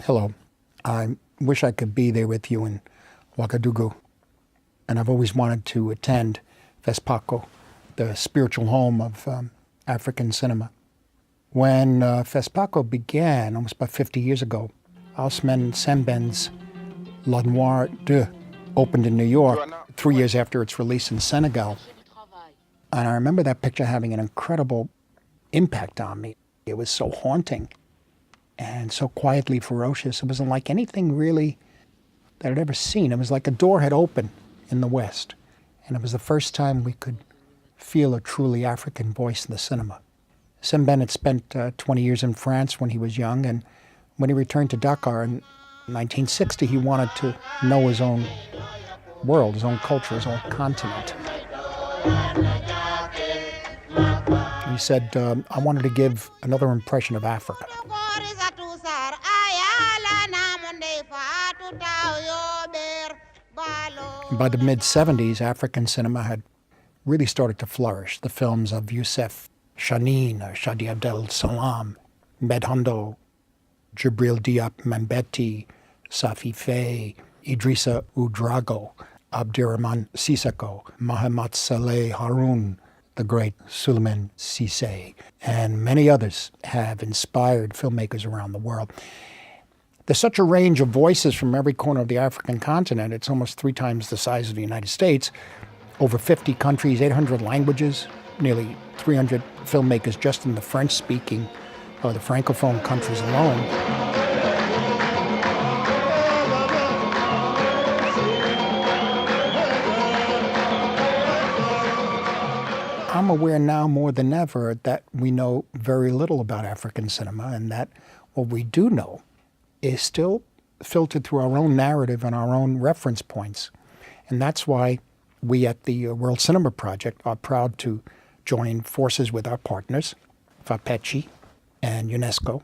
Hello. I wish I could be there with you in Ouagadougou. And I've always wanted to attend FESPACO, the spiritual home of African cinema. When FESPACO began, almost about 50 years ago, Ousmane Sembène's La Noire 2 opened in New York 3 years after its release in Senegal. And I remember that picture having an incredible impact on me. It was so haunting and so quietly ferocious. It wasn't like anything really that I'd ever seen. It was like a door had opened in the West. And it was the first time we could feel a truly African voice in the cinema. Sembène had spent 20 years in France when he was young, and when he returned to Dakar in 1960, he wanted to know his own world, his own culture, his own continent. He said, I wanted to give another impression of Africa. And by the mid-'70s, African cinema had really started to flourish. The films of Youssef Chahine, Chadi Abdel Salam, Medhondo, Djibril Diop Mambéty, Safi Faye, Idrissa Ouedraogo, Abderrahmane Sissoko, Mahamat Saleh Haroun, the great Souleymane Cissé, and many others have inspired filmmakers around the world. There's such a range of voices from every corner of the African continent. It's almost 3 times the size of the United States. Over 50 countries, 800 languages, nearly 300 filmmakers just in the French-speaking or the Francophone countries alone. I'm aware now more than ever that we know very little about African cinema, and that what we do know is still filtered through our own narrative and our own reference points. And that's why we at the World Cinema Project are proud to join forces with our partners, FAPECI and UNESCO,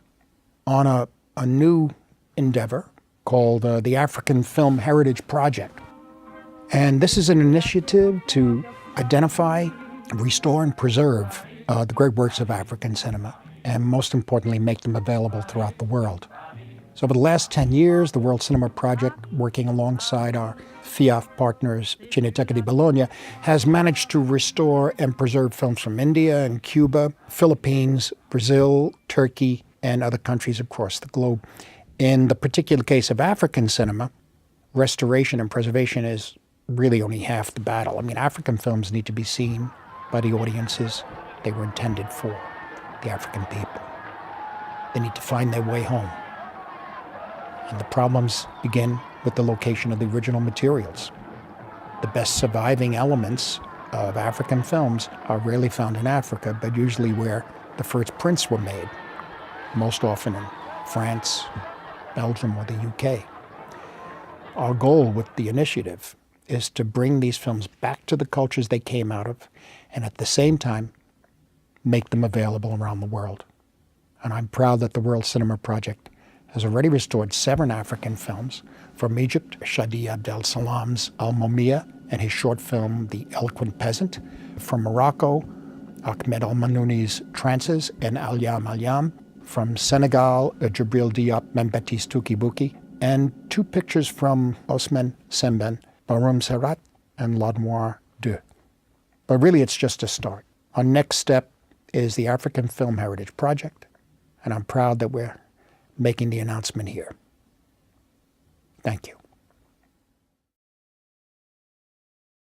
on a new endeavor called the African Film Heritage Project. And this is an initiative to identify, restore, and preserve the great works of African cinema, and most importantly, make them available throughout the world. So over the last 10 years, the World Cinema Project, working alongside our FIAF partners, Cineteca di Bologna, has managed to restore and preserve films from India and Cuba, Philippines, Brazil, Turkey, and other countries across the globe. In the particular case of African cinema, restoration and preservation is really only half the battle. I mean, African films need to be seen by the audiences they were intended for, the African people. They need to find their way home. And the problems begin with the location of the original materials. The best surviving elements of African films are rarely found in Africa, but usually where the first prints were made, most often in France, Belgium, or the UK. Our goal with the initiative is to bring these films back to the cultures they came out of, and at the same time, make them available around the world. And I'm proud that the World Cinema Project has already restored 7 African films. From Egypt, Chadi Abdel Salam's Al Momia and his short film The Eloquent Peasant. From Morocco, Ahmed Al-Manouni's Trances and Al-Yam Al-Yam. From Senegal, Djibril Diop Mambéty's Touki Bouki. And 2 pictures from Ousmane Sembène, Baroum Serrat and La Noire 2. But really it's just a start. Our next step is the African Film Heritage Project, and I'm proud that we're making the announcement here. Thank you.